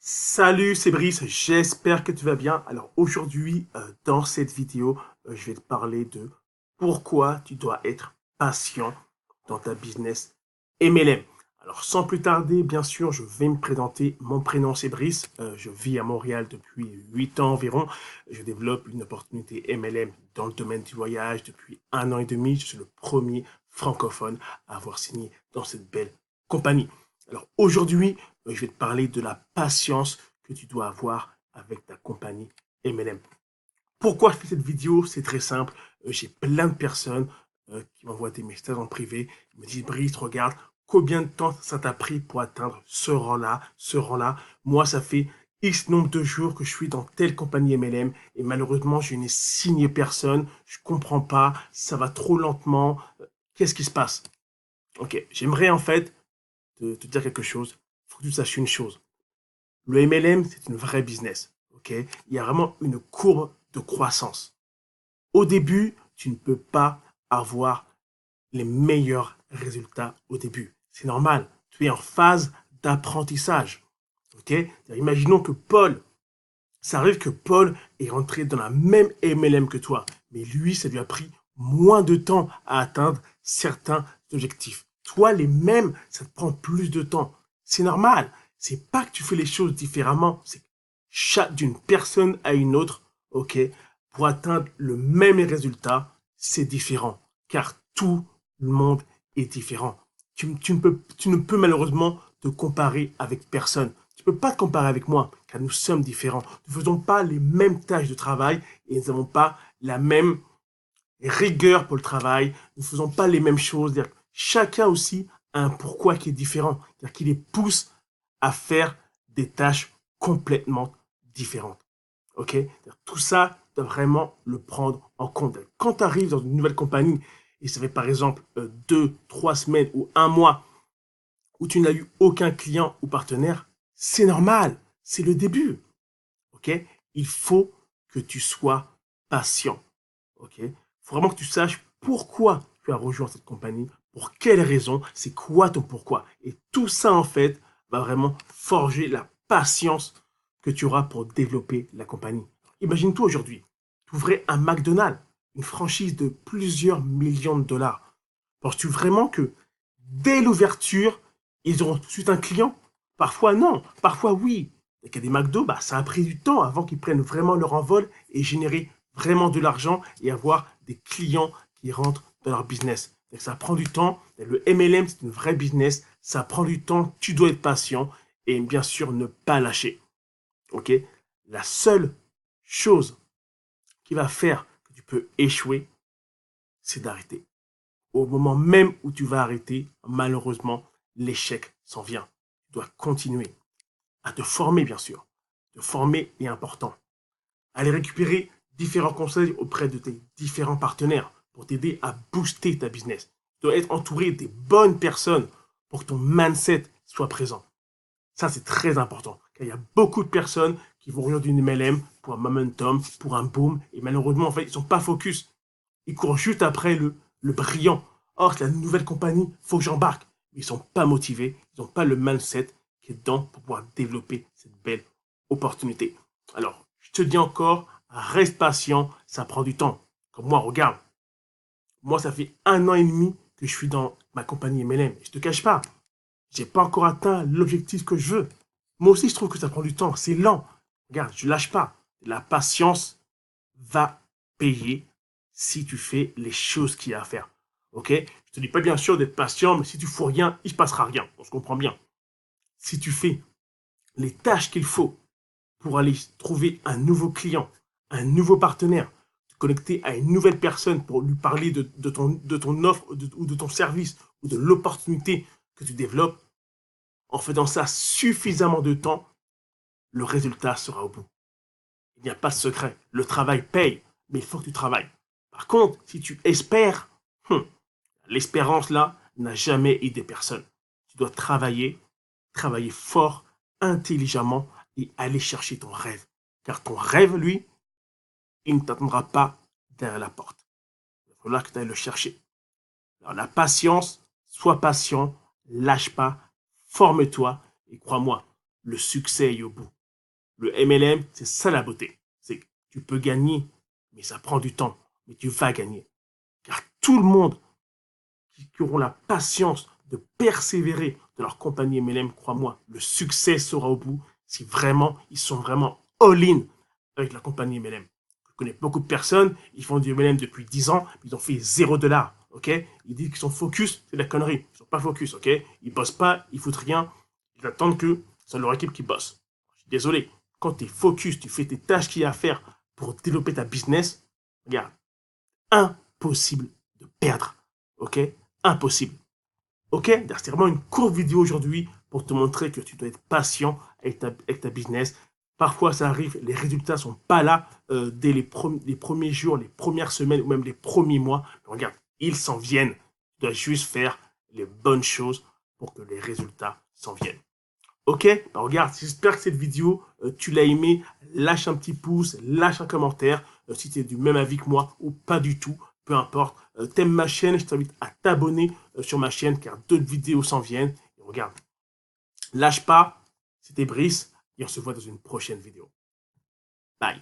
Salut, c'est Brice, j'espère que tu vas bien. Alors aujourd'hui, dans cette vidéo, je vais te parler de pourquoi tu dois être patient dans ta business MLM. Alors sans plus tarder, bien sûr, je vais me présenter. Mon prénom c'est Brice, je vis à Montréal depuis 8 ans environ. Je développe une opportunité MLM dans le domaine du voyage depuis 1 an et demi. Je suis le premier francophone à avoir signé dans cette belle compagnie. Alors aujourd'hui, je vais te parler de la patience que tu dois avoir avec ta compagnie MLM. Pourquoi je fais cette vidéo? C'est très simple. J'ai plein de personnes qui m'envoient des messages en privé. Ils me disent, Brice, regarde, combien de temps ça t'a pris pour atteindre ce rang-là, ce rang-là. Moi, ça fait X nombre de jours que je suis dans telle compagnie MLM et malheureusement, je n'ai signé personne. Je comprends pas, ça va trop lentement. Qu'est-ce qui se passe? Ok, j'aimerais en fait te dire quelque chose. Il faut que tu saches une chose. Le MLM, c'est une vraie business. Ok, il y a vraiment une courbe de croissance. Au début, tu ne peux pas avoir les meilleurs résultats au début. C'est normal. Tu es en phase d'apprentissage. Ok, imaginons que ça arrive que Paul est rentré dans la même MLM que toi, mais lui, ça lui a pris moins de temps à atteindre certains objectifs. Toi, les mêmes, ça te prend plus de temps. C'est normal. C'est pas que tu fais les choses différemment, c'est chaque d'une personne à une autre, ok, pour atteindre le même résultat, c'est différent, car tout le monde est différent. Tu ne peux malheureusement te comparer avec personne. Tu ne peux pas te comparer avec moi, car nous sommes différents. Nous ne faisons pas les mêmes tâches de travail et nous n'avons pas la même rigueur pour le travail. Nous ne faisons pas les mêmes choses. Chacun aussi a un pourquoi qui est différent, c'est-à-dire qui les pousse à faire des tâches complètement différentes. Ok? Tout ça, tu dois vraiment le prendre en compte. Quand tu arrives dans une nouvelle compagnie, et ça fait par exemple 2, 3 semaines ou un mois où tu n'as eu aucun client ou partenaire, c'est normal. C'est le début. Ok? Il faut que tu sois patient. Ok? Il faut vraiment que tu saches pourquoi tu as rejoint cette compagnie, pour quelles raisons, c'est quoi ton pourquoi. Et tout ça, en fait, va vraiment forger la patience que tu auras pour développer la compagnie. Imagine-toi aujourd'hui, tu ouvrais un McDonald's, une franchise de plusieurs millions de dollars. Penses-tu vraiment que dès l'ouverture, ils auront tout de suite un client? Parfois non, parfois oui. Il y a des McDo, bah, ça a pris du temps avant qu'ils prennent vraiment leur envol et générer vraiment de l'argent et avoir des clients qui rentrent dans leur business. Donc ça prend du temps. Le MLM, c'est une vraie business. Ça prend du temps. Tu dois être patient et bien sûr ne pas lâcher. Ok? La seule chose qui va faire que tu peux échouer, c'est d'arrêter. Au moment même où tu vas arrêter, malheureusement, l'échec s'en vient. Tu dois continuer à te former, bien sûr. Te former est important. Aller récupérer différents conseils auprès de tes différents partenaires pour t'aider à booster ta business. Tu dois être entouré des bonnes personnes pour que ton mindset soit présent. Ça, c'est très important. Car il y a beaucoup de personnes qui vont rejoindre une MLM pour un momentum, pour un boom, et malheureusement, en fait, ils ne sont pas focus. Ils courent juste après le brillant. Or, c'est la nouvelle compagnie, il faut que j'embarque. Mais ils ne sont pas motivés, ils n'ont pas le mindset qui est dedans pour pouvoir développer cette belle opportunité. Alors, je te dis encore, reste patient, ça prend du temps. Comme moi, regarde, moi, ça fait 1 an et demi que je suis dans ma compagnie MLM. Je te cache pas, j'ai pas encore atteint l'objectif que je veux. Moi aussi, je trouve que ça prend du temps, c'est lent. Regarde, je lâche pas. La patience va payer si tu fais les choses qu'il y a à faire. Ok? Je te dis pas bien sûr d'être patient, mais si tu fous rien, il se passera rien. On se comprend bien. Si tu fais les tâches qu'il faut pour aller trouver un nouveau client, un nouveau partenaire, te connecter à une nouvelle personne pour lui parler de ton offre ou de ton service ou de l'opportunité que tu développes, en faisant ça suffisamment de temps, le résultat sera au bout. Il n'y a pas de secret. Le travail paye, mais il faut que tu travailles. Par contre, si tu espères, l'espérance là n'a jamais aidé personne. Tu dois travailler, travailler fort, intelligemment et aller chercher ton rêve. Car ton rêve, lui, il ne t'attendra pas derrière la porte. Il va falloir que tu ailles le chercher. Alors la patience, sois patient, lâche pas, forme-toi et crois-moi, le succès est au bout. Le MLM, c'est ça la beauté. C'est que tu peux gagner, mais ça prend du temps. Mais tu vas gagner. Car tout le monde qui auront la patience de persévérer de leur compagnie MLM, crois-moi, le succès sera au bout si vraiment ils sont vraiment all-in avec la compagnie MLM. Je connais beaucoup de personnes, ils font du MLM depuis 10 ans, ils ont fait $0. Ok, ils disent qu'ils sont focus, c'est de la connerie. Ils sont pas focus, ok. Ils bossent pas, ils foutent rien, ils attendent que c'est leur équipe qui bosse. Je suis désolé, quand tu es focus, tu fais tes tâches qu'il y a à faire pour développer ta business, regarde, impossible de perdre. Ok, impossible. Ok, c'est vraiment une courte vidéo aujourd'hui pour te montrer que tu dois être patient avec ta business. Parfois, ça arrive, les résultats ne sont pas là dès les premiers jours, les premières semaines ou même les premiers mois. Mais regarde, ils s'en viennent. Tu dois juste faire les bonnes choses pour que les résultats s'en viennent. Ok, bah regarde, j'espère que cette vidéo, tu l'as aimée. Lâche un petit pouce, lâche un commentaire si tu es du même avis que moi ou pas du tout, peu importe. T'aimes ma chaîne, je t'invite à t'abonner sur ma chaîne car d'autres vidéos s'en viennent. Et regarde, lâche pas, c'était Brice et on se voit dans une prochaine vidéo. Bye.